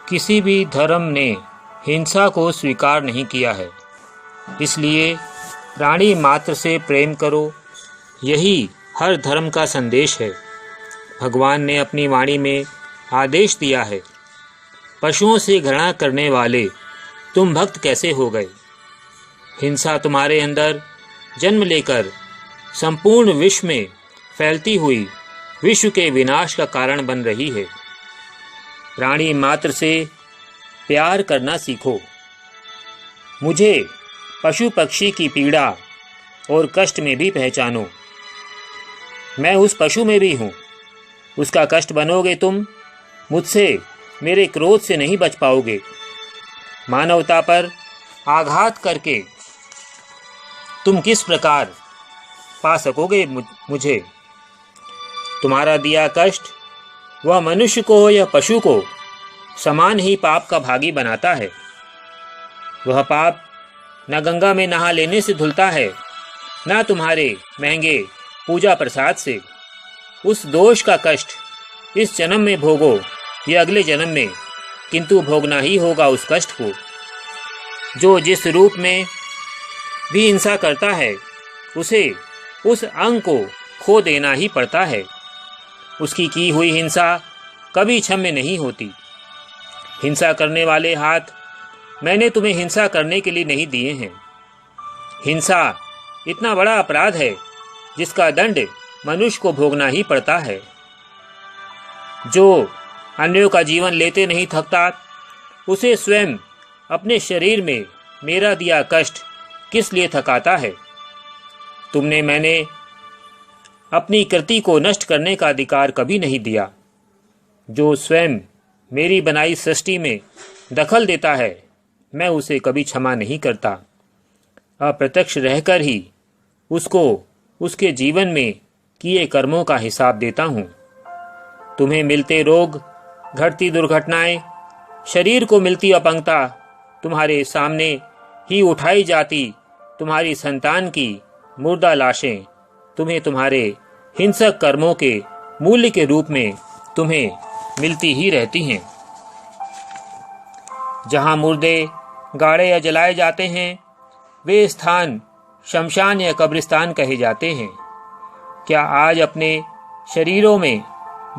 किसी भी धर्म ने हिंसा को स्वीकार नहीं किया है, इसलिए प्राणी मात्र से प्रेम करो, यही हर धर्म का संदेश है। भगवान ने अपनी वाणी में आदेश दिया है, पशुओं से घृणा करने वाले तुम भक्त कैसे हो गए? हिंसा तुम्हारे अंदर जन्म लेकर संपूर्ण विश्व में फैलती हुई विश्व के विनाश का कारण बन रही है। प्राणी मात्र से प्यार करना सीखो। मुझे पशु पक्षी की पीड़ा और कष्ट में भी पहचानो। मैं उस पशु में भी हूँ, उसका कष्ट बनोगे तुम, मुझसे मेरे क्रोध से नहीं बच पाओगे। मानवता पर आघात करके तुम किस प्रकार पा सकोगे मुझे? तुम्हारा दिया कष्ट वह मनुष्य को या पशु को समान ही पाप का भागी बनाता है। वह पाप न गंगा में नहा लेने से धुलता है, न तुम्हारे महंगे पूजा प्रसाद से। उस दोष का कष्ट इस जन्म में भोगो या अगले जन्म में, किंतु भोगना ही होगा उस कष्ट को। जो जिस रूप में भी हिंसा करता है, उसे उस अंग को खो देना ही पड़ता है। उसकी की हुई हिंसा कभी क्षम्य नहीं होती। हिंसा करने वाले हाथ मैंने तुम्हें हिंसा करने के लिए नहीं दिए हैं। हिंसा इतना बड़ा अपराध है जिसका दंड मनुष्य को भोगना ही पड़ता है। जो अन्यों का जीवन लेते नहीं थकता, उसे स्वयं अपने शरीर में मेरा दिया कष्ट किस लिए थकाता है? तुमने मैंने अपनी कृति को नष्ट करने का अधिकार कभी नहीं दिया। जो स्वयं मेरी बनाई सृष्टि में दखल देता है, मैं उसे कभी क्षमा नहीं करता। अप्रत्यक्ष रहकर ही उसको उसके जीवन में किए कर्मों का हिसाब देता हूँ। तुम्हें मिलते रोग, घटती दुर्घटनाएं, शरीर को मिलती अपंगता, तुम्हारे सामने ही उठाई जाती तुम्हारी संतान की मुर्दा लाशें तुम्हें तुम्हारे हिंसक कर्मों के मूल्य के रूप में तुम्हें मिलती ही रहती हैं। जहाँ मुर्दे गाड़े या जलाए जाते हैं, वे स्थान शमशान या कब्रिस्तान कहे जाते हैं। क्या आज अपने शरीरों में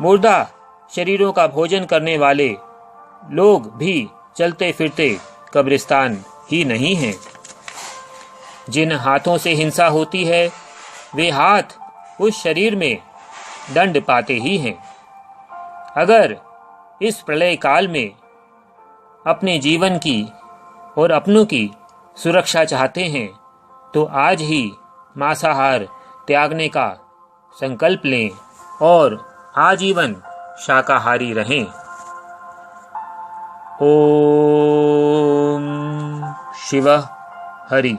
मुर्दा शरीरों का भोजन करने वाले लोग भी चलते फिरते कब्रिस्तान ही नहीं हैं? जिन हाथों से हिंसा होती है, वे हाथ उस शरीर में दंड पाते ही हैं। अगर इस प्रलय काल में अपने जीवन की और अपनों की सुरक्षा चाहते हैं, तो आज ही मांसाहार त्यागने का संकल्प लें और आजीवन शाकाहारी रहें। ओम शिव हरि।